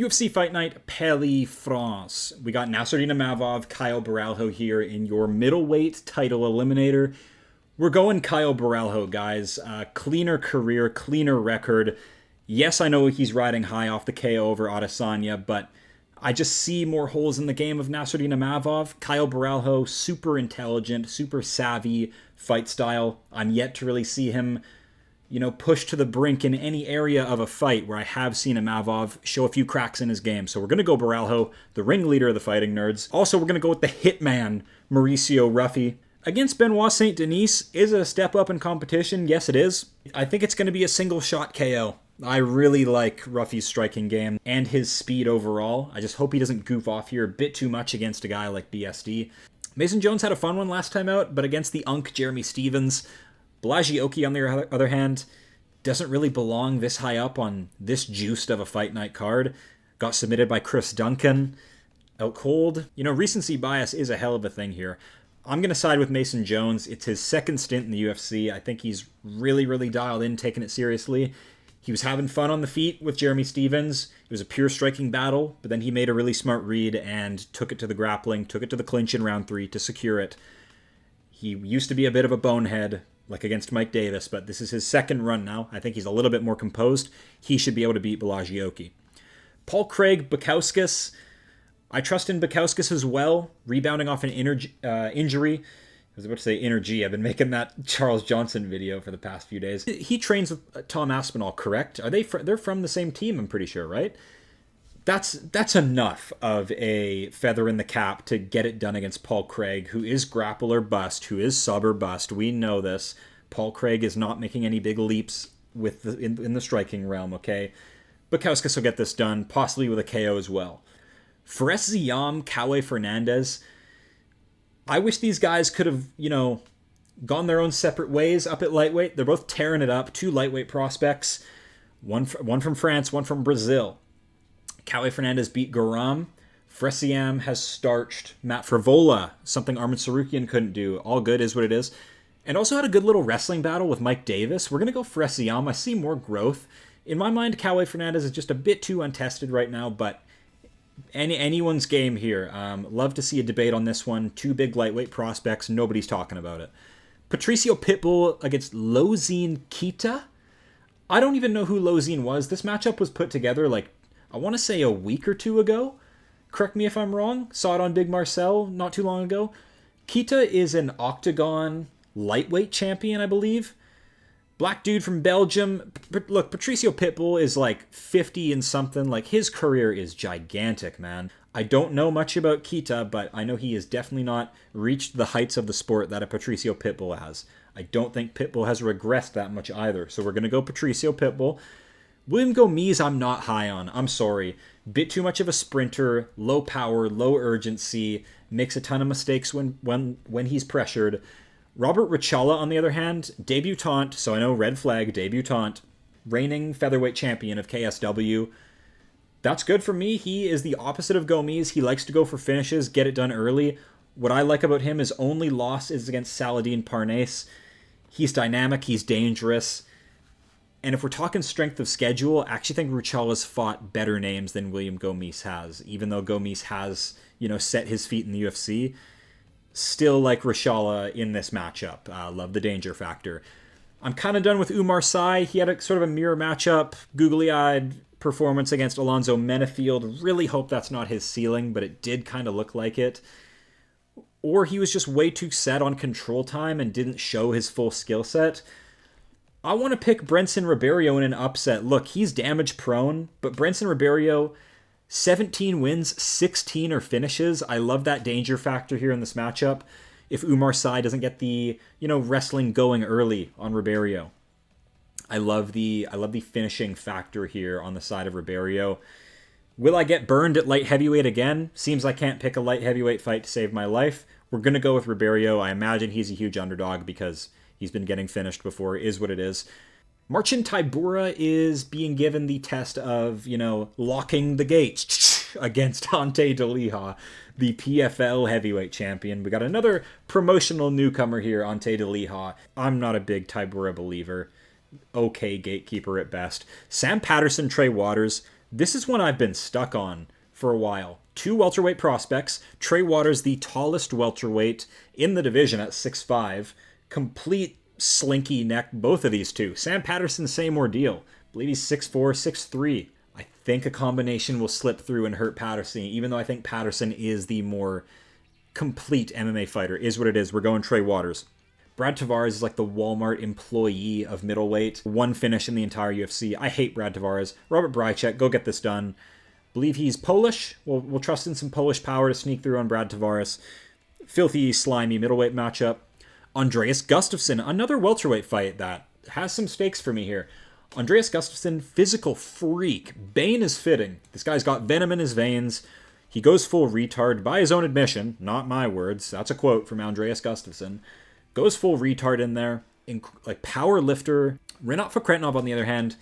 UFC Fight Night Paris, France. We got Nassourdine Imavov, Caio Borralho here in your middleweight title eliminator. We're going Caio Borralho, guys. Cleaner career, cleaner record. Yes, I know he's riding high off the KO over Adesanya, but I just see more holes in the game of Nassourdine Imavov. Caio Borralho, super intelligent, super savvy fight style. I'm yet to really see him, push to the brink in any area of a fight where I have seen Imavov show a few cracks in his game. So we're going to go Borralho, the ringleader of the Fighting Nerds. Also, we're going to go with the hitman, Mauricio RUFFY. Against Benoit St. Denis, is it a step up in competition? Yes, it is. I think it's going to be a single shot KO. I really like RUFFY's striking game and his speed overall. I just hope he doesn't goof off here a bit too much against a guy like BSD. Mason Jones had a fun one last time out, but against the Unk Jeremy Stephens, Blagioki, on the other hand, doesn't really belong this high up on this juiced of a fight night card. Got submitted by Chris Duncan. Out cold. Recency bias is a hell of a thing here. I'm going to side with Mason Jones. It's his second stint in the UFC. I think he's really, really dialed in, taking it seriously. He was having fun on the feet with Jeremy Stephens. It was a pure striking battle, but then he made a really smart read and took it to the grappling, took it to the clinch in round 3 to secure it. He used to be a bit of a bonehead, like against Mike Davis, but this is his second run now. I think he's a little bit more composed. He should be able to beat Blagioki. Paul Craig, BUKAUSKAS. I trust in BUKAUSKAS as well, rebounding off an injury. I was about to say energy. I've been making that Charles Johnson video for the past few days. He trains with Tom Aspinall, correct? They're from the same team, I'm pretty sure, right? That's enough of a feather in the cap to get it done against Paul Craig, who is grapple or bust, who is sub or bust. We know this. Paul Craig is not making any big leaps with in the striking realm, okay? BUKAUSKAS will get this done, possibly with a KO as well. Fares ZIAM, Kaue Fernandes. I wish these guys could have, gone their own separate ways up at lightweight. They're both tearing it up. 2 lightweight prospects. One from France, one from Brazil. Kaue Fernandes beat Garam. Fares ZIAM has starched Matt Frivola, something Armin Sarukian couldn't do. All good is what it is. And also had a good little wrestling battle with Mike Davis. We're going to go Fares ZIAM. I see more growth. In my mind, Kaue Fernandes is just a bit too untested right now, but anyone's game here. Love to see a debate on this one. 2 big lightweight prospects. Nobody's talking about it. Patricio Pitbull against Lozine KEITA. I don't even know who Lozine was. This matchup was put together I want to say a week or 2 ago. Correct me if I'm wrong. Saw it on Big Marcel not too long ago. KEITA is an Octagon lightweight champion, I believe. Black dude from Belgium. Look, Patricio Pitbull is 50 and something. His career is gigantic, man. I don't know much about KEITA, but I know he has definitely not reached the heights of the sport that a Patricio Pitbull has. I don't think Pitbull has regressed that much either. So we're going to go Patricio Pitbull. William Gomis, I'm not high on. I'm sorry. Bit too much of a sprinter, low power, low urgency, makes a ton of mistakes when he's pressured. Robert Ruchala, on the other hand, debutante, so I know red flag, debutante, reigning featherweight champion of KSW. That's good for me. He is the opposite of Gomis. He likes to go for finishes, get it done early. What I like about him, his only loss is against Saladin Parnasse. He's dynamic, he's dangerous. And if we're talking strength of schedule, I actually think Ruchala's fought better names than William Gomis has, even though Gomis has, set his feet in the UFC. Still like Ruchala in this matchup. Love the danger factor. I'm kind of done with Umar Sy. He had a sort of a mirror matchup, googly-eyed performance against Alonzo Menefield. Really hope that's not his ceiling, but it did kind of look like it. Or he was just way too set on control time and didn't show his full skill set. I want to pick Brenson Ribeiro in an upset. Look, he's damage prone, but Brenson Ribeiro, 17 wins, 16 are finishes. I love that danger factor here in this matchup. If Umar Sy doesn't get the, wrestling going early on Ribeiro. I love the finishing factor here on the side of Ribeiro. Will I get burned at light heavyweight again? Seems I can't pick a light heavyweight fight to save my life. We're going to go with Ribeiro. I imagine he's a huge underdog because he's been getting finished before, is what it is. Marcin Tybura is being given the test of, locking the gates against Ante DELIJA, the PFL heavyweight champion. We got another promotional newcomer here, Ante DELIJA. I'm not a big Tybura believer. Okay gatekeeper at best. Sam Patterson, Trey Waters. This is one I've been stuck on for a while. Two welterweight prospects. Trey Waters, the tallest welterweight in the division at 6'5". Complete slinky neck, both of these two. Sam Patterson, same ordeal. I believe he's 6'4", 6'3". I think a combination will slip through and hurt Patterson, even though I think Patterson is the more complete MMA fighter. Is what it is. We're going Trey Waters. Brad Tavares is like the Walmart employee of middleweight. One finish in the entire UFC. I hate Brad Tavares. Robert Brychek, go get this done. Believe he's Polish. We'll trust in some Polish power to sneak through on Brad Tavares. Filthy, slimy middleweight matchup. Andreas Gustafsson, another welterweight fight that has some stakes for me here. Andreas Gustafsson, physical freak. Bane is fitting. This guy's got venom in his veins. He goes full retard by his own admission. Not my words. That's a quote from Andreas Gustafsson. Goes full retard in there. Like power lifter. Rinat Fakhretdinov, on the other hand,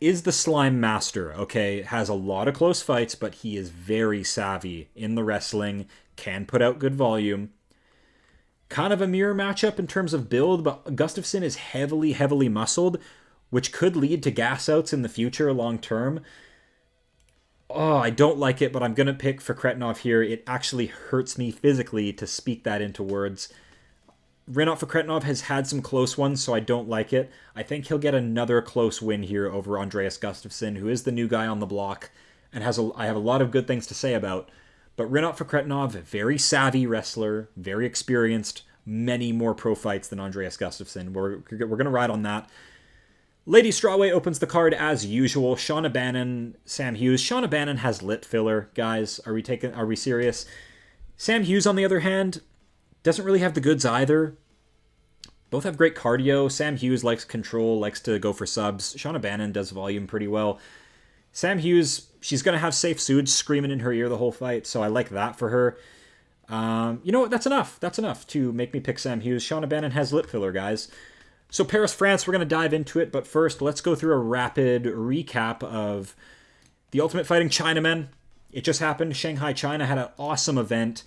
is the slime master, okay? Has a lot of close fights, but he is very savvy in the wrestling. Can put out good volume. Kind of a mirror matchup in terms of build, but Gustafsson is heavily, heavily muscled, which could lead to gas outs in the future long term. Oh, I don't like it, but I'm going to pick Fakhretdinov here. It actually hurts me physically to speak that into words. Rinat Fakhretdinov has had some close ones, so I don't like it. I think he'll get another close win here over Andreas Gustafsson, who is the new guy on the block, and I have a lot of good things to say about. But Rinat Fakhretdinov, very savvy wrestler, very experienced, many more pro fights than Andreas Gustafsson. We're going to ride on that. Ladies Strawweight opens the card as usual. Shauna Bannon, Sam Hughes. Shauna Bannon has lip filler, guys. Are we serious? Sam Hughes, on the other hand, doesn't really have the goods either. Both have great cardio. Sam Hughes likes control, likes to go for subs. Shauna Bannon does volume pretty well. Sam Hughes, she's going to have Safe Sood screaming in her ear the whole fight, so I like that for her. You know what? That's enough. That's enough to make me pick Sam Hughes. Shauna Bannon has lip filler, guys. So Paris, France, we're going to dive into it, but first, let's go through a rapid recap of the Ultimate Fighting Chinamen. It just happened. Shanghai, China had an awesome event.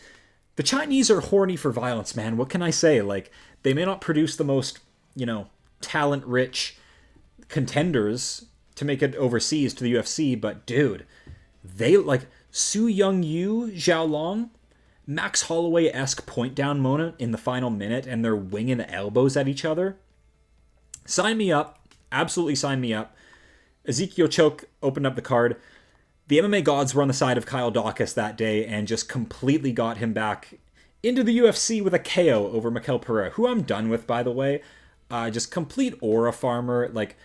The Chinese are horny for violence, man. What can I say? Like, they may not produce the most, talent-rich contenders to make it overseas to the UFC, but dude, they like Su Young Yu, Zhao Long, Max Holloway-esque point down moment in the final minute, and they're winging elbows at each other. Sign me up. Absolutely sign me up. Ezekiel Choke opened up the card. The MMA gods were on the side of Kyle Daukaus that day and just completely got him back into the UFC with a KO over Mikel Pereira, who I'm done with, by the way. Just complete aura farmer. Like,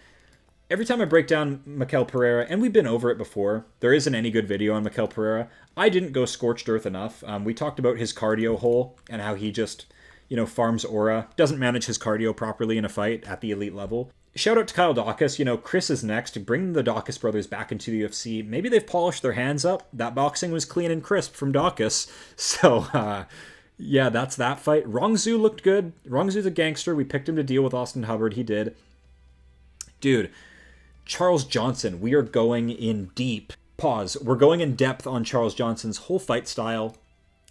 every time I break down Mikel Pereira, and we've been over it before, there isn't any good video on Mikel Pereira. I didn't go scorched earth enough. We talked about his cardio hole and how he just, farms aura. Doesn't manage his cardio properly in a fight at the elite level. Shout out to Kyle Daukaus. Chris is next. Bring the Daukaus brothers back into the UFC. Maybe they've polished their hands up. That boxing was clean and crisp from Daukaus. So, yeah, that's that fight. Rongzhu looked good. Rongzhu's a gangster. We picked him to deal with Austin Hubbard. He did. Dude, Charles Johnson. We are going in deep. Pause. We're going in depth on Charles Johnson's whole fight style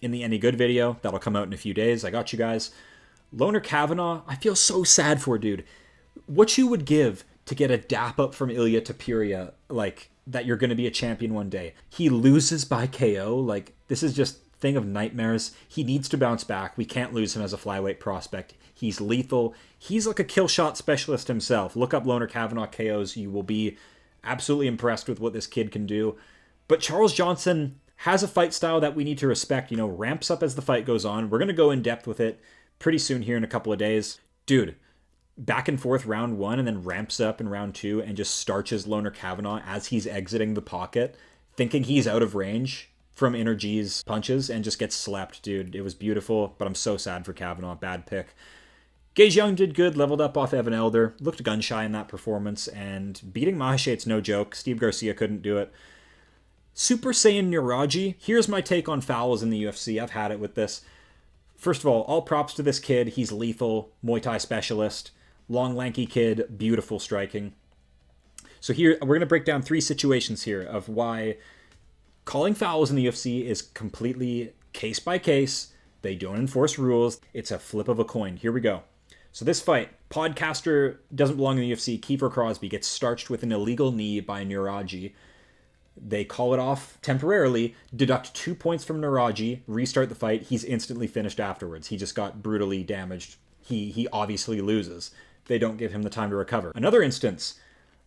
in the Any Good video. That'll come out in a few days. I got you guys. Loner Kavanaugh. I feel so sad for, dude. What you would give to get a dap up from Ilya Tapiria, like, that you're going to be a champion one day. He loses by KO. Like, this is just thing of nightmares. He needs to bounce back. We can't lose him as a flyweight prospect. He's lethal. He's like a kill shot specialist himself. Look up Loner Kavanaugh KOs. You will be absolutely impressed with what this kid can do. But Charles Johnson has a fight style that we need to respect. Ramps up as the fight goes on. We're going to go in depth with it pretty soon here in a couple of days. Dude, back and forth round one and then ramps up in round two and just starches Loner Kavanaugh as he's exiting the pocket, thinking he's out of range from Energy's punches and just gets slapped, dude. It was beautiful, but I'm so sad for Kavanaugh. Bad pick. Gage Young did good, leveled up off Evan Elder, looked gun-shy in that performance, and beating Mahasheit's no joke. Steve Garcia couldn't do it. Super Saiyan Niraji. Here's my take on fouls in the UFC. I've had it with this. First of all props to this kid. He's lethal, Muay Thai specialist. Long, lanky kid, beautiful striking. So here, we're going to break down three situations here of why calling fouls in the UFC is completely case by case. They don't enforce rules. It's a flip of a coin. Here we go. So this fight, podcaster doesn't belong in the UFC. Kiefer Crosby gets starched with an illegal knee by Niraji. They call it off temporarily, deduct 2 points from Naraji, restart the fight. He's instantly finished afterwards. He just got brutally damaged. He obviously loses. They don't give him the time to recover. Another instance,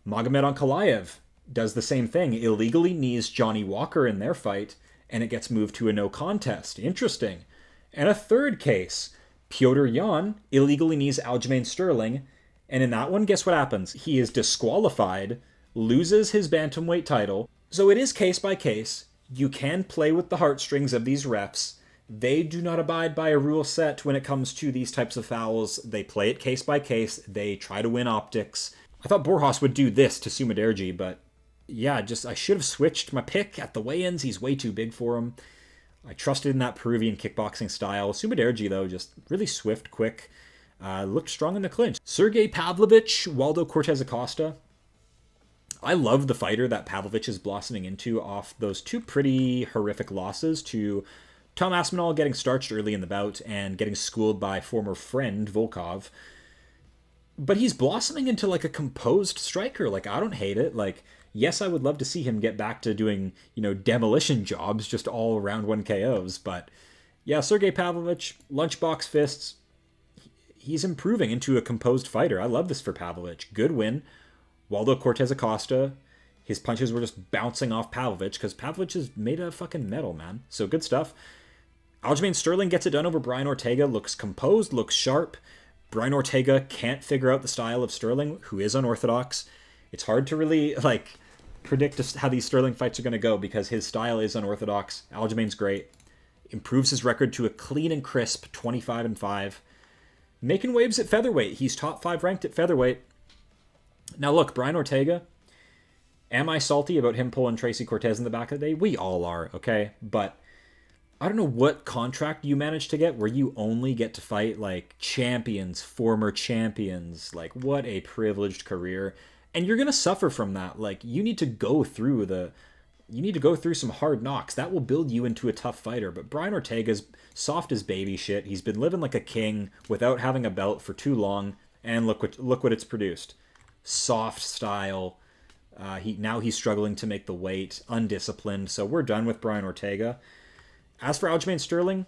Magomed Ankalaev does the same thing. Illegally knees Johnny Walker in their fight, and it gets moved to a no contest. Interesting. And a third case, Piotr Yan illegally knees Aljamain Sterling, and in that one, guess what happens? He is disqualified, loses his bantamweight title. So it is case by case. You can play with the heartstrings of these refs. They do not abide by a rule set when it comes to these types of fouls. They play it case by case. They try to win optics. I thought Borjas would do this to Sumaderji, but yeah, I should have switched my pick at the weigh-ins. He's way too big for him. I trusted in that Peruvian kickboxing style. Sumaderji, though, just really swift, quick. Looked strong in the clinch. Sergey Pavlovich, Waldo Cortez Acosta. I love the fighter that Pavlovich is blossoming into off those two pretty horrific losses to Tom Aspinall getting starched early in the bout and getting schooled by former friend Volkov. But he's blossoming into like a composed striker. Like, I don't hate it. Like, yes, I would love to see him get back to doing, demolition jobs, just all round 1 KOs. But yeah, Sergey Pavlovich, lunchbox fists. He's improving into a composed fighter. I love this for Pavlovich. Good win. Waldo Cortez Acosta, his punches were just bouncing off Pavlovich because Pavlovich is made of fucking metal, man. So good stuff. Aljamain Sterling gets it done over Brian Ortega. Looks composed, looks sharp. Brian Ortega can't figure out the style of Sterling, who is unorthodox. It's hard to really, predict how these Sterling fights are going to go because his style is unorthodox. Aljamain's great. Improves his record to a clean and crisp 25-5. Making waves at featherweight. He's top 5 ranked at featherweight. Now look, Brian Ortega, am I salty about him pulling Tracy Cortez in the back of the day? We all are, okay? But I don't know what contract you managed to get where you only get to fight, champions, former champions. What a privileged career. And you're going to suffer from that. You need to go through some hard knocks. That will build you into a tough fighter. But Brian Ortega's soft as baby shit. He's been living like a king without having a belt for too long. And look what it's produced. Soft style. Now he's struggling to make the weight, undisciplined. So we're done with Brian Ortega. As for Aljamain Sterling,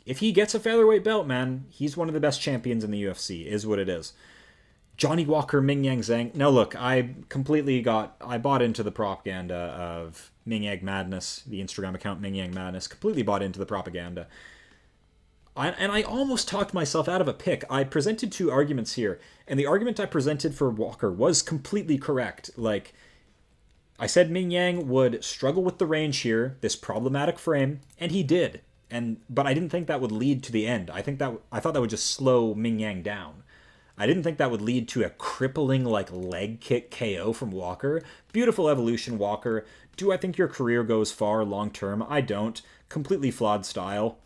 if he gets a featherweight belt, man, he's one of the best champions in the UFC, is what it is. Johnny Walker, Ming Yang Zhang. Now look, I bought into the propaganda of Ming Yang Madness, the Instagram account Ming Yang Madness, completely bought into the propaganda. I almost talked myself out of a pick. I presented 2 arguments here, and the argument I presented for Walker was completely correct. I said Ming Yang would struggle with the range here, this problematic frame, and he did. But I didn't think that would lead to the end. I thought that would just slow Ming Yang down. I didn't think that would lead to a crippling leg kick KO from Walker. Beautiful evolution, Walker. Do I think your career goes far long term? I don't. Completely flawed style.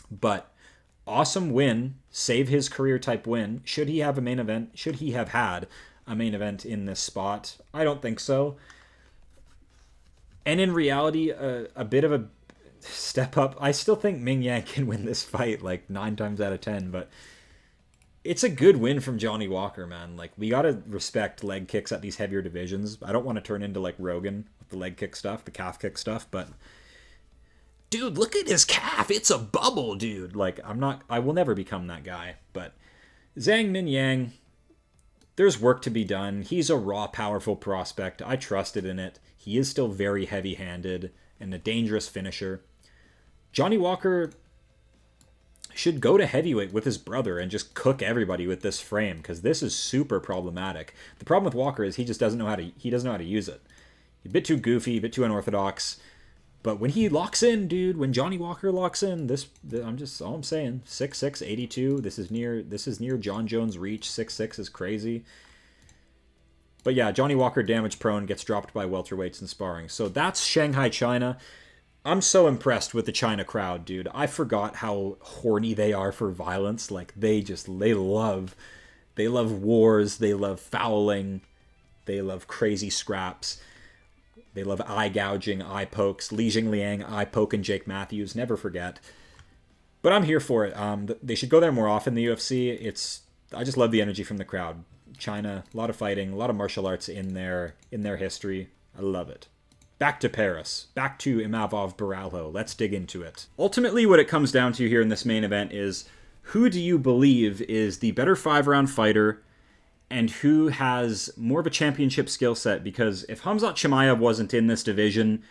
But awesome win, save his career type win. Should he have a main event? Should he have had a main event in this spot? I don't think so. And in reality, a bit of a step up. I still think Ming Yang can win this fight 9 times out of 10, but it's a good win from Johnny Walker, man. We gotta respect leg kicks at these heavier divisions. I don't want to turn into Rogan with the leg kick stuff, the calf kick stuff, but dude, look at his calf. It's a bubble, dude. I will never become that guy. But Zhang Min Yang, there's work to be done. He's a raw, powerful prospect. I trusted in it. He is still very heavy-handed and a dangerous finisher. Johnny Walker should go to heavyweight with his brother and just cook everybody with this frame, because this is super problematic. The problem with Walker is he doesn't know how to use it. He's a bit too goofy, a bit too unorthodox. But when he locks in, dude, when Johnny Walker locks in, all I'm saying, 6'6", 82. This is near John Jones' reach. 6'6" is crazy. But yeah, Johnny Walker, damage prone, gets dropped by welterweights in sparring. So that's Shanghai, China. I'm so impressed with the China crowd, dude. I forgot how horny they are for violence. They love wars. They love fouling. They love crazy scraps. They love eye gouging, eye pokes. Li Jingliang, eye poke, and Jake Matthews. Never forget. But I'm here for it. They should go there more often, the UFC. I just love the energy from the crowd. China, a lot of fighting, a lot of martial arts in their history. I love it. back to Paris. Back to Imavov Borralho. Let's dig into it. Ultimately, what it comes down to here in this main event is, who do you believe is the better 5-round fighter and who has more of a championship skill set? Because if Khamzat Chimaev wasn't in this division,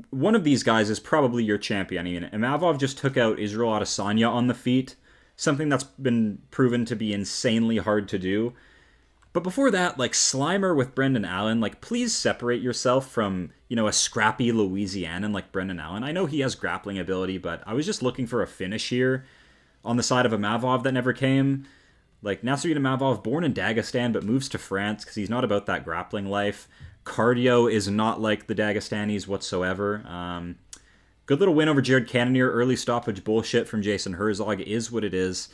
one of these guys is probably your champion. I mean, Imavov just took out Israel Adesanya on the feet, something that's been proven to be insanely hard to do. But before that, like, Slimer with Brendan Allen, like, please separate yourself from, you know, a scrappy Louisianan like Brendan Allen. I know he has grappling ability, but I was just looking for a finish here on the side of Imavov that never came. Like, Nasruddin Imavov, born in Dagestan, but moves to France because he's not about that grappling life. Cardio is not like the Dagestanis whatsoever. Good little win over Jared Cannonier. Early stoppage bullshit from Jason Herzog is what it is.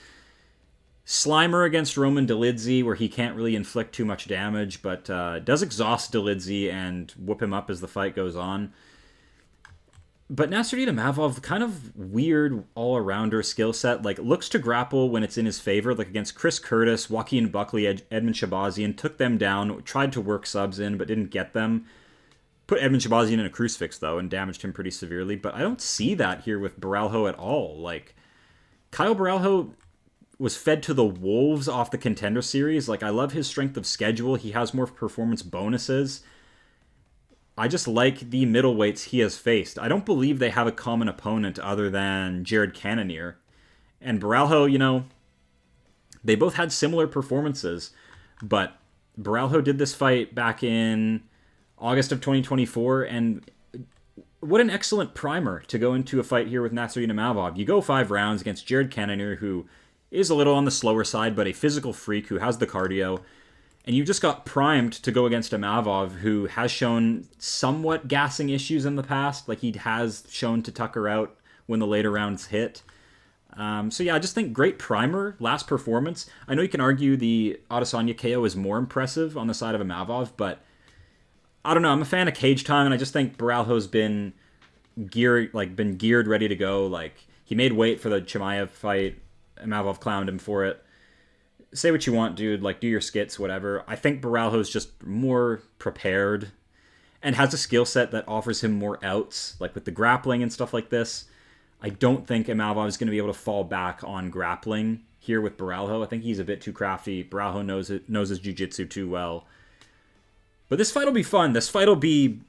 Slimer against Roman Dolidze, where he can't really inflict too much damage, but does exhaust Dolidze and whoop him up as the fight goes on. But Nasruddin Imavov, kind of weird all-arounder skill set. Like, looks to grapple when it's in his favor, like against Chris Curtis, Joaquin Buckley, Edmund Shabazian, took them down, tried to work subs in, but didn't get them. Put Edmund Shabazian in a crucifix, though, and damaged him pretty severely. But I don't see that here with Borralho at all. Like, Kyle Borralho was fed to the wolves off the Contender Series. Like, I love his strength of schedule. He has more performance bonuses. I just like the middleweights he has faced. I don't believe they have a common opponent other than Jared Cannonier. And Borralho, you know, they both had similar performances, but Borralho did this fight back in August of 2024, and what an excellent primer to go into a fight here with Nasruddin Imavov. You go 5 rounds against Jared Cannonier, who is a little on the slower side, but a physical freak who has the cardio. And you just got primed to go against Imavov, who has shown somewhat gassing issues in the past. Like, he has shown to tucker out when the later rounds hit. So yeah, I just think great primer, last performance. I know you can argue the Adesanya KO is more impressive on the side of Imavov, but I don't know. I'm a fan of Cage Time, and I just think Borralho's been geared, ready to go. Like, he made weight for the Chimaev fight. Imavov clowned him for it. Say what you want, dude. Like, do your skits, whatever. I think Borralho's just more prepared and has a skill set that offers him more outs, like with the grappling and stuff like this. I don't think Imavov is going to be able to fall back on grappling here with Borralho. I think he's a bit too crafty. Borralho knows his jiu-jitsu too well. But this fight will be fun. This fight will be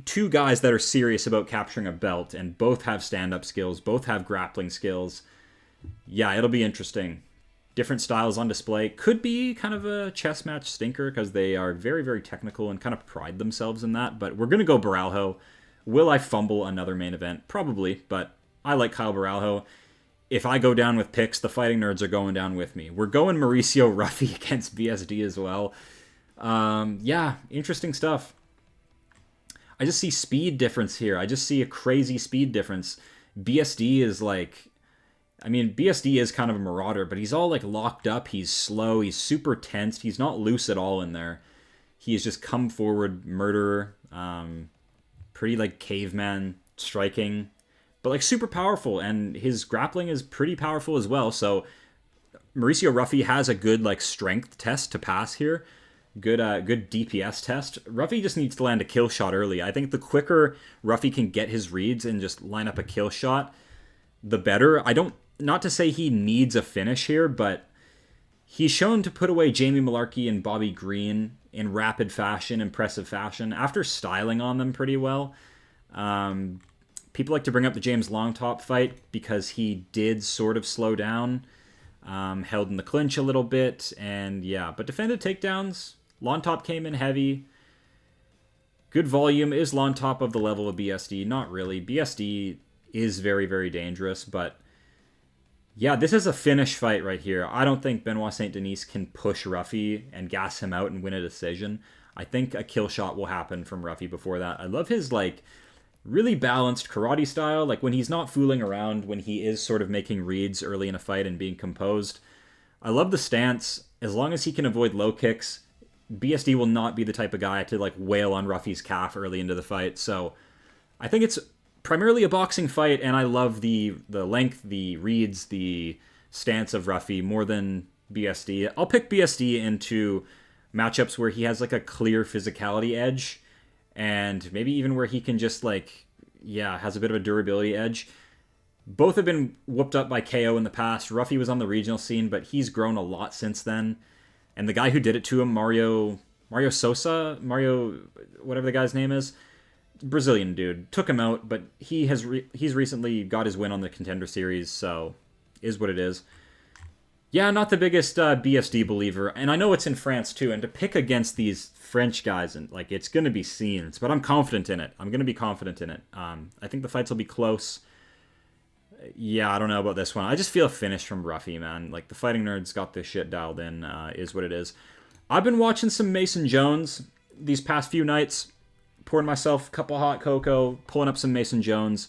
two guys that are serious about capturing a belt, and both have stand-up skills, both have grappling skills. Yeah, it'll be interesting. Different styles on display. Could be kind of a chess match stinker because they are very, very technical and kind of pride themselves in that. But we're going to go Borralho. Will I fumble another main event? Probably, but I like Kyle Borralho. If I go down with picks, the fighting nerds are going down with me. We're going Mauricio Ruffy against BSD as well. Yeah, interesting stuff. I just see speed difference here. I just see a crazy speed difference. BSD is like... I mean, BSD is kind of a marauder, but he's all, like, locked up. He's slow. He's super tensed. He's not loose at all in there. He's just come forward murderer. Pretty, like, caveman striking. But, like, super powerful. And his grappling is pretty powerful as well. So, Mauricio Ruffy has a good, like, strength test to pass here. Good DPS test. Ruffy just needs to land a kill shot early. I think the quicker Ruffy can get his reads and just line up a kill shot, the better. Not to say he needs a finish here, but he's shown to put away Jamie Malarkey and Bobby Green in rapid fashion, impressive fashion, after styling on them pretty well. People like to bring up the James Longtop fight because he did sort of slow down, held in the clinch a little bit, and yeah, but defended takedowns. Longtop came in heavy. Good volume. Is Longtop of the level of BSD? Not really. BSD is very, very dangerous, but yeah, this is a finish fight right here. I don't think Benoit Saint Denis can push Ruffy and gas him out and win a decision. I think a kill shot will happen from Ruffy before that. I love his, like, really balanced karate style, like when he's not fooling around, when he is sort of making reads early in a fight and being composed. I love the stance. As long as he can avoid low kicks, BSD will not be the type of guy to, like, wail on Ruffy's calf early into the fight. So I think it's primarily a boxing fight, and I love the length, the reads, the stance of Ruffy more than BSD. I'll pick BSD into matchups where he has, like, a clear physicality edge, and maybe even where he can just like, yeah, has a bit of a durability edge. Both have been whooped up by KO in the past. Ruffy was on the regional scene, but he's grown a lot since then. And the guy who did it to him, Mario Sosa, whatever the guy's name is, Brazilian dude, took him out, but he's recently got his win on the Contender Series, so is what it is. Yeah, not the biggest BSD believer, and I know it's in France too, and to pick against these French guys, and like, it's going to be scenes, but I'm confident in it. I'm going to be confident in it. I think the fights will be close. Yeah, I don't know about this one. I just feel a finish from Ruffy, man. Like, the Fighting Nerds got this shit dialed in, is what it is. I've been watching some Mason Jones these past few nights, pouring myself a couple hot cocoa, pulling up some Mason Jones.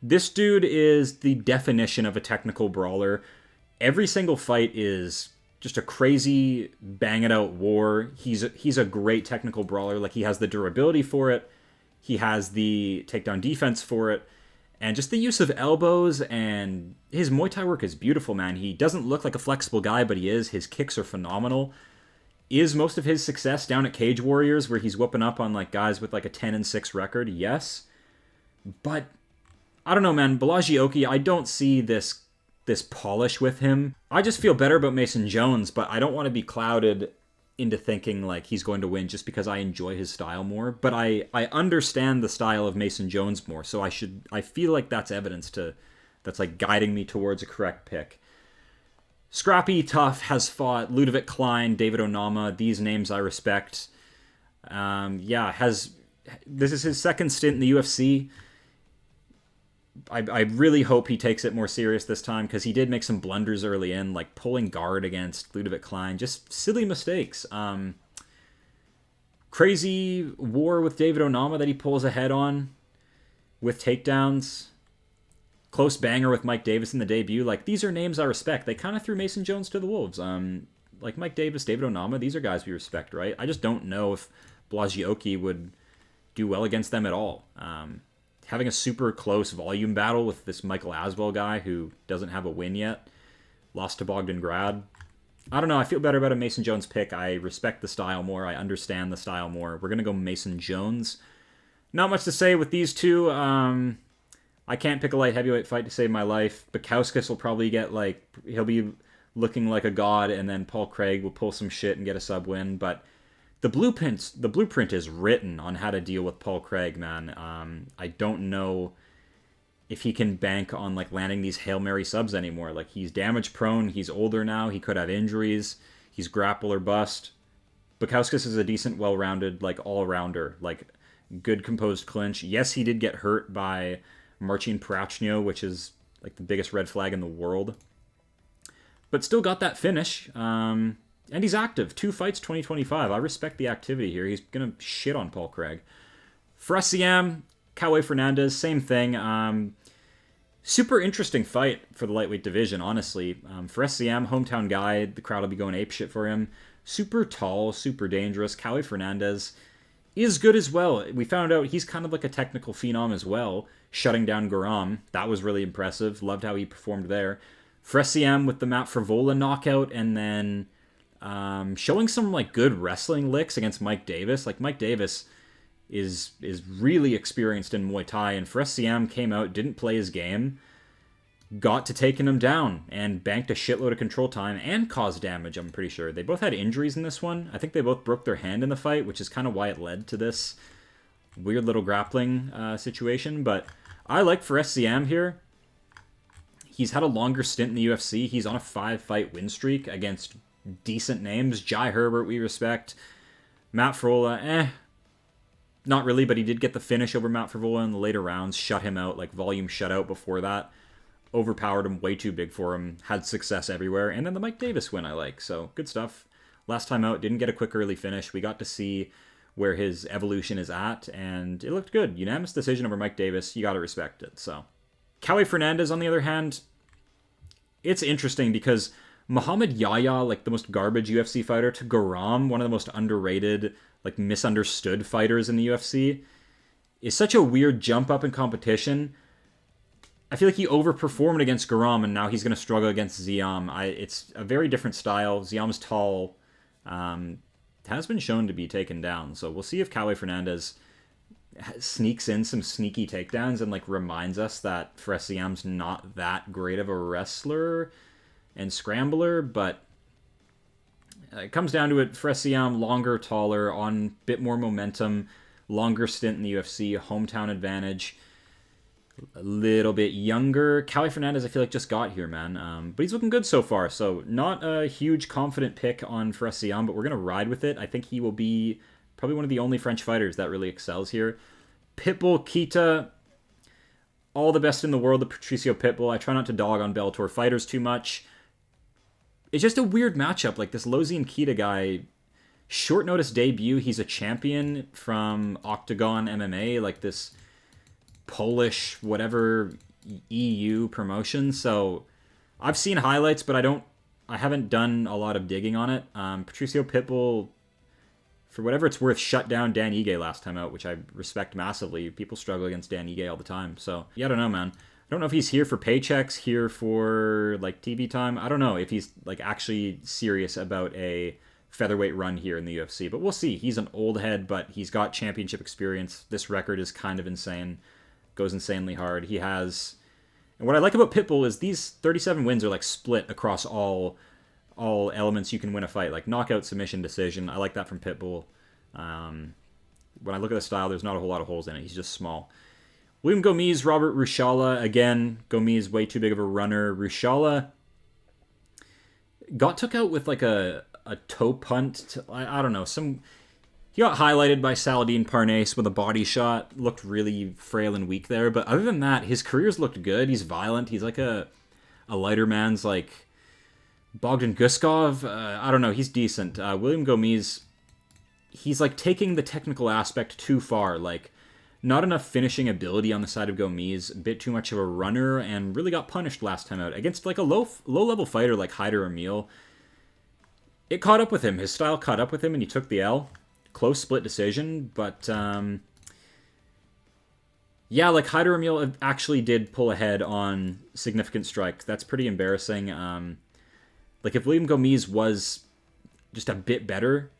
This dude is the definition of a technical brawler. Every single fight is just a crazy bang-it-out war. He's a great technical brawler. Like, he has the durability for it. He has the takedown defense for it. And just the use of elbows, and his Muay Thai work is beautiful, man. He doesn't look like a flexible guy, but he is. His kicks are phenomenal. Is most of his success down at Cage Warriors, where he's whooping up on like guys with like a 10-6 record? Yes. But I don't know, man. Balaji, I don't see this polish with him. I just feel better about Mason Jones, but I don't want to be clouded into thinking like he's going to win just because I enjoy his style more. But I understand the style of Mason Jones more, so I feel like that's evidence that's like guiding me towards a correct pick. Scrappy Tough has fought Ludovic Klein, David Onama. These names I respect. This is his second stint in the UFC. I really hope he takes it more serious this time, because he did make some blunders early in, like pulling guard against Ludovic Klein. Just silly mistakes. Crazy war with David Onama that he pulls ahead on with takedowns. Close banger with Mike Davis in the debut. Like, these are names I respect. They kind of threw Mason Jones to the wolves. Like Mike Davis, David Onama, these are guys we respect, right? I just don't know if Balaji would do well against them at all. Having a super close volume battle with this Michael Aswell guy who doesn't have a win yet, lost to Bogdan Grad. I don't know. I feel better about a Mason Jones pick. I respect the style more. I understand the style more. We're going to go Mason Jones. Not much to say with these two. I can't pick a light heavyweight fight to save my life. Bukauskas will probably get, like, he'll be looking like a god, and then Paul Craig will pull some shit and get a sub win. But the blueprint is written on how to deal with Paul Craig, man. I don't know if he can bank on like landing these Hail Mary subs anymore. Like, he's damage prone, he's older now, he could have injuries, he's grapple or bust. Bukauskas is a decent, well-rounded, like, all-rounder, like, good composed clinch. Yes, he did get hurt by Marcin Parachnio, which is like the biggest red flag in the world, but still got that finish. And he's active. 2 fights, 2025. I respect the activity here. He's gonna shit on Paul Craig. For SZM, Cowboy Fernandez, same thing. Super interesting fight for the lightweight division, honestly. For SZM, hometown guy, the crowd will be going apeshit for him. Super tall, super dangerous. Cowboy Fernandez is good as well. We found out he's kind of like a technical phenom as well, shutting down Garam. That was really impressive. Loved how he performed there. For SZM with the Matt Frivola knockout, and then showing some like good wrestling licks against Mike Davis. Like, Mike Davis is really experienced in Muay Thai, and for SZM came out, didn't play his game, got to taking him down, and banked a shitload of control time and caused damage, I'm pretty sure. They both had injuries in this one. I think they both broke their hand in the fight, which is kind of why it led to this weird little grappling situation. But I like for SZM here. He's had a longer stint in the UFC. He's on a 5-fight win streak against decent names. Jai Herbert, we respect. Matt Frivola, not really, but he did get the finish over Matt Frivola in the later rounds. Shut him out, like volume shutout before that. Overpowered him, way too big for him. Had success everywhere. And then the Mike Davis win I like. So, good stuff. Last time out, didn't get a quick early finish. We got to see where his evolution is at, and it looked good. Unanimous decision over Mike Davis. You got to respect it. So, Cowboy Fernandez, on the other hand, it's interesting because Muhammad Yahya, like the most garbage UFC fighter, to Garam, one of the most underrated, like misunderstood fighters in the UFC, is such a weird jump up in competition. I feel like he overperformed against Garam, and now he's going to struggle against ZIAM. It's a very different style. ZIAM's tall. Has been shown to be taken down. So we'll see if Cowboy Fernandez sneaks in some sneaky takedowns and like reminds us that ZIAM's not that great of a wrestler and scrambler, but it comes down to it. ZIAM, longer, taller, on a bit more momentum, longer stint in the UFC, hometown advantage, a little bit younger. Fernandez, I feel like, just got here, man. But he's looking good so far, so not a huge confident pick on ZIAM, but we're going to ride with it. I think he will be probably one of the only French fighters that really excels here. Pitbull, KEITA, all the best in the world, the Patricio Pitbull. I try not to dog on Bellator fighters too much. It's just a weird matchup. Like, this Losian KEITA guy, short notice debut. He's a champion from Octagon MMA, like this Polish whatever EU promotion. So I've seen highlights, but I haven't done a lot of digging on it. Patricio Pitbull, for whatever it's worth, shut down Dan Ige last time out, which I respect massively. People struggle against Dan Ige all the time. So yeah, I don't know, man. I don't know if he's here for paychecks, here for like TV time. I don't know if he's like actually serious about a featherweight run here in the UFC, but we'll see. He's an old head, but he's got championship experience. This record is kind of insane. Goes insanely hard. He has, and what I like about Pitbull is these 37 wins are like split across all elements you can win a fight, like knockout, submission, decision. I like that from Pitbull. When I look at the style, there's not a whole lot of holes in it. He's just small. William Gomis, Robert Ruchala. Again, Gomis way too big of a runner. Ruchala got took out with like a toe punt. I don't know. He got highlighted by Saladin Parnasse with a body shot. Looked really frail and weak there. But other than that, his career's looked good. He's violent. He's like a lighter man's like Bogdan Guskov. I don't know. He's decent. William Gomis, he's like taking the technical aspect too far. Like, not enough finishing ability on the side of Gomis. A bit too much of a runner, and really got punished last time out against like a low-level fighter like Haider Emil. It caught up with him. His style caught up with him, and he took the L. Close split decision, but yeah, like Haider Emil actually did pull ahead on significant strikes. That's pretty embarrassing. Like, if William Gomis was just a bit better,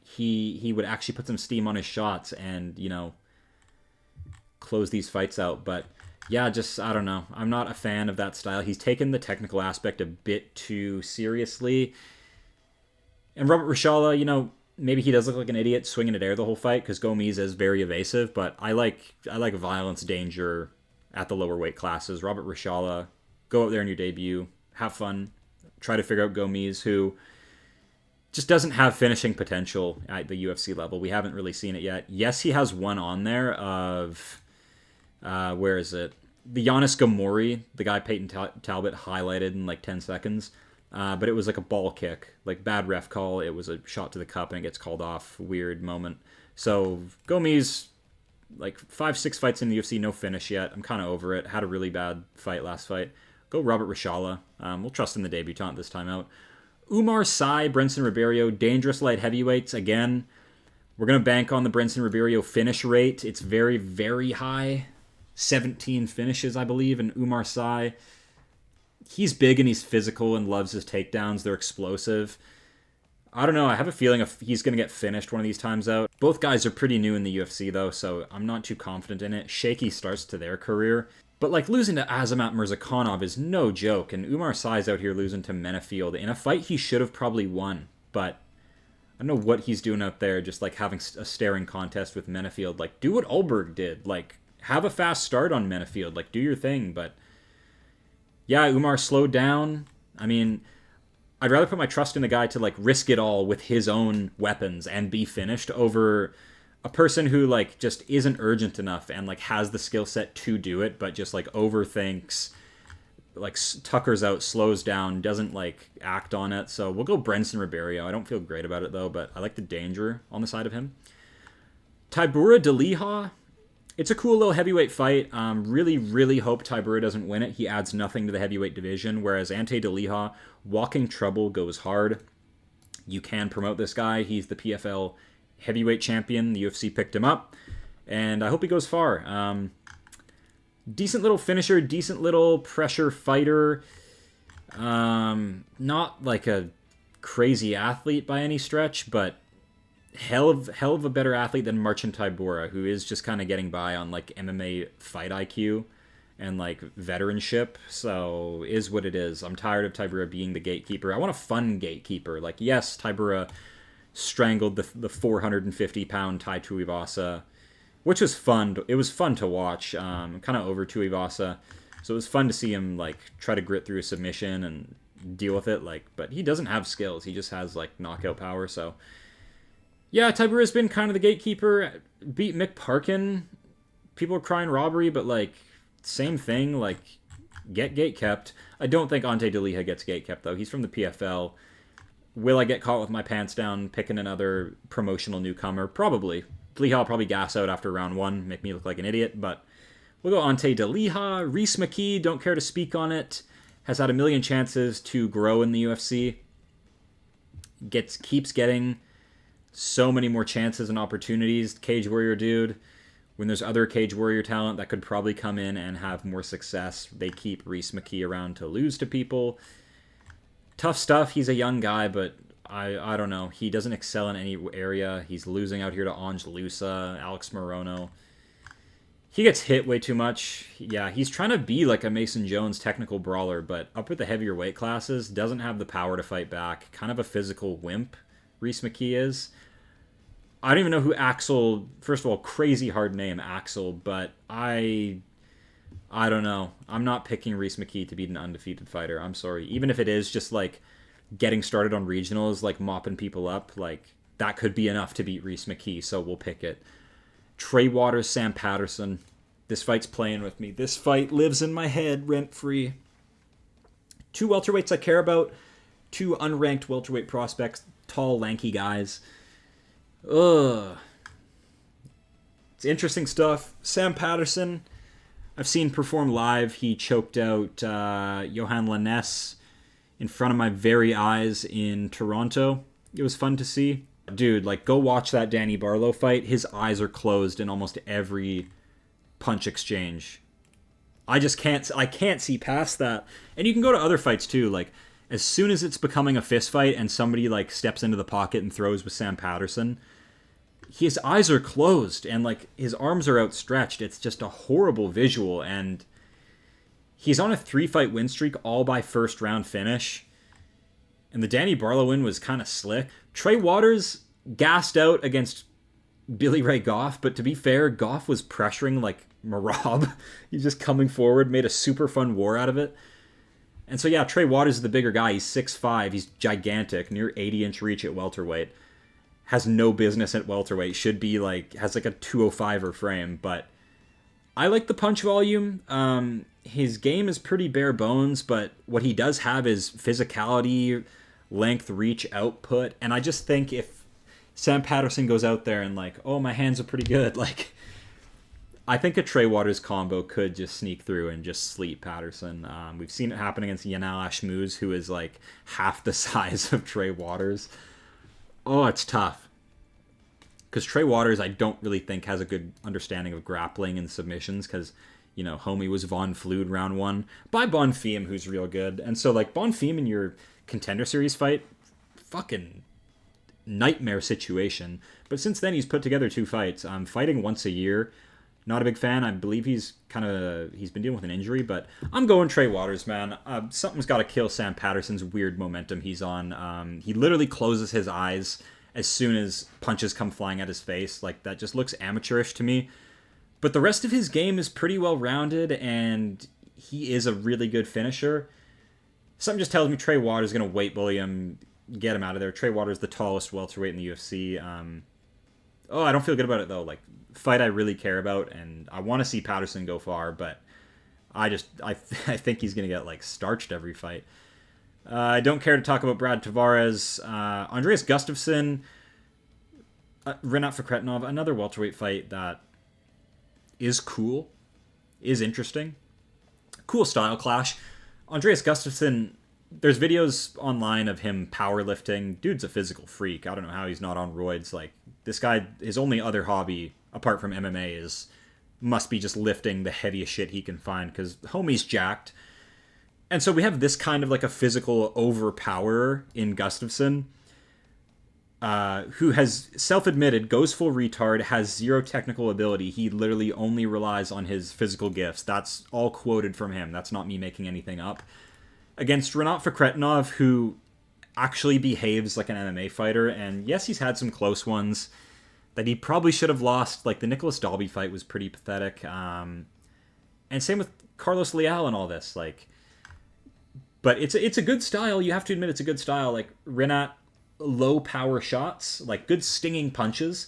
he would actually put some steam on his shots and, you know, close these fights out. But yeah, just, I don't know. I'm not a fan of that style. He's taken the technical aspect a bit too seriously. And Robert Ruchala, you know, maybe he does look like an idiot swinging at air the whole fight because Gomis is very evasive, but I like violence, danger at the lower weight classes. Robert Ruchala, go out there in your debut, have fun, try to figure out Gomis, who just doesn't have finishing potential at the UFC level. We haven't really seen it yet. Yes, he has one on there of, where is it? The Giannis Gamori, the guy Peyton Talbot highlighted in like 10 seconds. But it was like a ball kick, like bad ref call. It was a shot to the cup and it gets called off. Weird moment. So Gomis, like 5-6 fights in the UFC, no finish yet. I'm kind of over it. Had a really bad fight last fight. Go Robert Ruchala. We'll trust in the debutant this time out. Umar Sy, Brenson Ribeiro, dangerous light heavyweights. Again, we're going to bank on the Brenson Ribeiro finish rate. It's very, very high. 17 finishes, I believe, in Umar Sy. He's big and he's physical and loves his takedowns. They're explosive. I don't know. I have a feeling he's going to get finished one of these times out. Both guys are pretty new in the UFC, though, so I'm not too confident in it. Shaky starts to their career. But, like, losing to Azamat Murzakanov is no joke, and Umar Sy's out here losing to Menefield in a fight he should have probably won. But I don't know what he's doing out there, just, like, having a staring contest with Menefield. Like, do what Ulberg did. Like, have a fast start on Menefield. Like, do your thing, but yeah, Umar slowed down. I mean, I'd rather put my trust in a guy to, like, risk it all with his own weapons and be finished over a person who, like, just isn't urgent enough and, like, has the skill set to do it, but just, like, overthinks, like, tuckers out, slows down, doesn't, like, act on it. So we'll go Brenson Ribeiro. I don't feel great about it, though, but I like the danger on the side of him. TYBURA DELIJA. It's a cool little heavyweight fight. Really, really hope TYBURA doesn't win it. He adds nothing to the heavyweight division, whereas Ante DELIJA, walking trouble, goes hard. You can promote this guy. He's the PFL heavyweight champion. The UFC picked him up, and I hope he goes far. Decent little finisher, decent little pressure fighter. Not like a crazy athlete by any stretch, but hell of a better athlete than Marcin Tybura, who is just kind of getting by on like MMA fight IQ and like veteranship. So is what it is. I'm tired of Tybura being the gatekeeper. I want a fun gatekeeper. Like, yes, Tybura strangled the 450-pound Tai Tuivasa, which was fun. It was fun to watch. Kind of over Tuivasa, so it was fun to see him like try to grit through a submission and deal with it. Like, but he doesn't have skills. He just has like knockout power. So yeah, Tybura's been kind of the gatekeeper. Beat Mick Parkin. People are crying robbery, but like same thing. Like, get gate kept. I don't think Ante DeLija gets gate kept though. He's from the PFL. Will I get caught with my pants down picking another promotional newcomer? Probably. DeLija will probably gas out after round 1, make me look like an idiot, but we'll go Ante DeLija. Rhys McKee, don't care to speak on it. Has had a million chances to grow in the UFC. Keeps getting so many more chances and opportunities. Cage Warrior dude. When there's other Cage Warrior talent that could probably come in and have more success, they keep Rhys McKee around to lose to people. Tough stuff. He's a young guy, but I don't know. He doesn't excel in any area. He's losing out here to Ange Lusa, Alex Morono. He gets hit way too much. Yeah, he's trying to be like a Mason Jones technical brawler, but up with the heavier weight classes, doesn't have the power to fight back. Kind of a physical wimp, Rhys McKee is. I don't even know who Axel... First of all, crazy hard name, Axel, but I don't know. I'm not picking Rhys McKee to beat an undefeated fighter. I'm sorry. Even if it is just like getting started on regionals, like mopping people up, like that could be enough to beat Rhys McKee, so we'll pick it. Trey Waters, Sam Patterson. This fight's playing with me. This fight lives in my head rent-free. 2 welterweights I care about. 2 unranked welterweight prospects. Tall, lanky guys. Ugh. It's interesting stuff. Sam Patterson, I've seen perform live. He choked out Johan Lainesse in front of my very eyes in Toronto. It was fun to see. Dude, like, go watch that Danny Barlow fight. His eyes are closed in almost every punch exchange. I can't see past that. And you can go to other fights too. Like, as soon as it's becoming a fist fight and somebody like steps into the pocket and throws with Sam Patterson, his eyes are closed and like his arms are outstretched. It's just a horrible visual, and he's on a 3-fight win streak, all by first round finish. And the Danny Barlow win was kind of slick. Trey Waters gassed out against Billy Ray Goff, but to be fair, Goff was pressuring like Marab. He's just coming forward, made a super fun war out of it. And so yeah, Trey Waters is the bigger guy. He's 6'5", he's gigantic, near 80-inch reach at welterweight. Has no business at welterweight. Should be like, has like a 205er frame, but I like the punch volume. His game is pretty bare bones, but what he does have is physicality, length, reach, output. And I just think if Sam Patterson goes out there and like, oh, my hands are pretty good, like, I think a Trey Waters combo could just sneak through and just sleep Patterson. We've seen it happen against Yanal Ashmouz, who is like half the size of Trey Waters. Oh, it's tough. Because Trey Waters, I don't really think has a good understanding of grappling and submissions, because, you know, homie was Von Flood round 1 by Bonfim, who's real good. And so, like, Bonfim in your Contender Series fight, fucking nightmare situation. But since then, he's put together 2 fights. Fighting once a year. Not a big fan. I believe he's been dealing with an injury, but I'm going Trey Waters, man. Something's got to kill Sam Patterson's weird momentum he's on. He literally closes his eyes as soon as punches come flying at his face. Like, that just looks amateurish to me. But the rest of his game is pretty well-rounded, and he is a really good finisher. Something just tells me Trey Waters is going to weight bully him, get him out of there. Trey Waters is the tallest welterweight in the UFC. I don't feel good about it, though. Like, fight I really care about, and I want to see Patterson go far, but I think he's going to get, like, starched every fight. I don't care to talk about Brad Tavares. Andreas Gustafsson, Rinat FAKHREDINOV, another welterweight fight that is cool, is interesting. Cool style clash. Andreas Gustafsson, there's videos online of him powerlifting. Dude's a physical freak. I don't know how he's not on roids. Like, this guy, his only other hobby, apart from MMA, must be just lifting the heaviest shit he can find, because homie's jacked. And so we have this kind of like a physical overpower in Gustafsson. who has self-admitted, goes full retard, has zero technical ability. He literally only relies on his physical gifts. That's all quoted from him. That's not me making anything up. Against Rinat FAKHREDINOV, who actually behaves like an MMA fighter, and yes, he's had some close ones that he probably should have lost. Like the Nicholas Dalby fight was pretty pathetic. And same with Carlos Leal and all this. Like, but it's a good style. You have to admit it's a good style. Like Rinat, low power shots, like good stinging punches,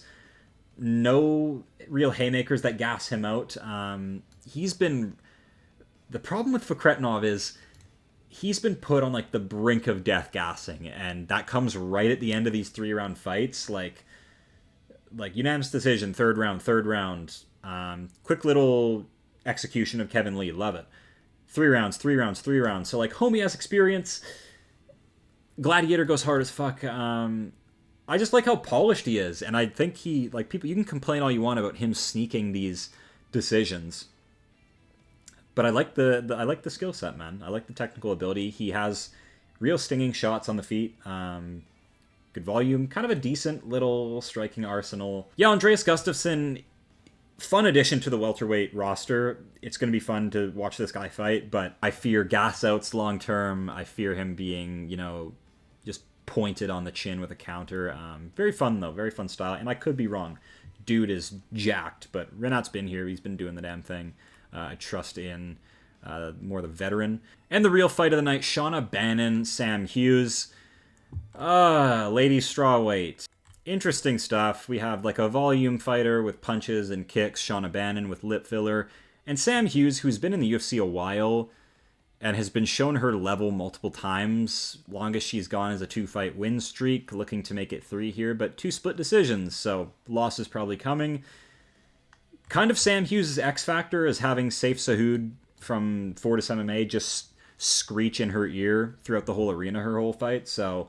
no real haymakers that gas him out. He's been, the problem with FAKHREDINOV is he's been put on like the brink of death gassing, and that comes right at the end of these 3-round fights. Like unanimous decision, third round, quick little execution of Kevin Lee, love it. 3 rounds. So like homie has experience. Gladiator goes hard as fuck. I just like how polished he is, and I think he, like, people, you can complain all you want about him sneaking these decisions, but I like the skill set, man. I like the technical ability. He has real stinging shots on the feet. Good volume, kind of a decent little striking arsenal. Yeah, Andreas Gustafsson, fun addition to the welterweight roster. It's going to be fun to watch this guy fight, but I fear gas outs long term. I fear him being, you know, just pointed on the chin with a counter. Very fun, though. Very fun style. And I could be wrong. Dude is jacked, but Renat's been here. He's been doing the damn thing. I trust in more the veteran. And the real fight of the night, Shauna Bannon, Sam Hughes. Ladies strawweight. Interesting stuff. We have like a volume fighter with punches and kicks, Shauna Bannon with lip filler, and Sam Hughes, who's been in the UFC a while and has been shown her level multiple times. Longest she's gone is a 2-fight win streak, looking to make it 3 here, but 2 split decisions, so loss is probably coming. Kind of Sam Hughes' X factor is having Saif Sahoud from Fortis MMA just screech in her ear throughout the whole arena her whole fight, so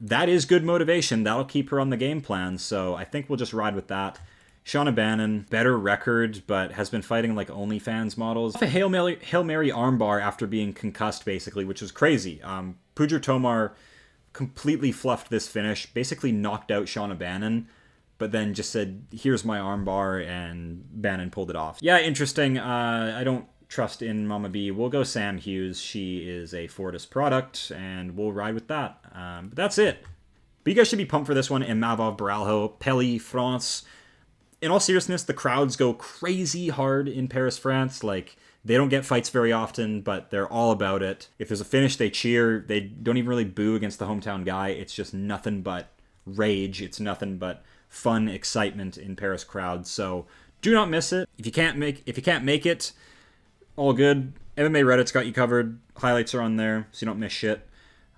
that is good motivation. That'll keep her on the game plan, so I think we'll just ride with that. Shauna Bannon, better record, but has been fighting like OnlyFans models. A Hail Mary armbar after being concussed, basically, which was crazy. Pujar Tomar completely fluffed this finish, basically knocked out Shauna Bannon, but then just said, here's my armbar, and Bannon pulled it off. Yeah, interesting. I don't trust in Mama B. We'll go Sam Hughes. She is a Fortis product, and we'll ride with that. But that's it. But you guys should be pumped for this one. Imavov, Borralho, Pelly, France. In all seriousness, the crowds go crazy hard in Paris, France. Like, they don't get fights very often, but they're all about it. If there's a finish, they cheer. They don't even really boo against the hometown guy. It's just nothing but rage. It's nothing but fun excitement in Paris crowds. So do not miss it. If you can't make it, all good. MMA Reddit's got you covered. Highlights are on there, so you don't miss shit.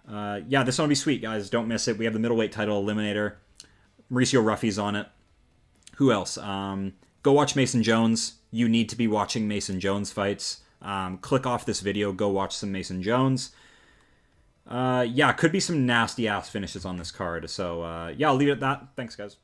Yeah, this one will be sweet, guys. Don't miss it. We have the middleweight title eliminator. Mauricio Ruffy's on it. Who else? Go watch Mason Jones. You need to be watching Mason Jones fights. Click off this video. Go watch some Mason Jones. Yeah, could be some nasty-ass finishes on this card. So, yeah, I'll leave it at that. Thanks, guys.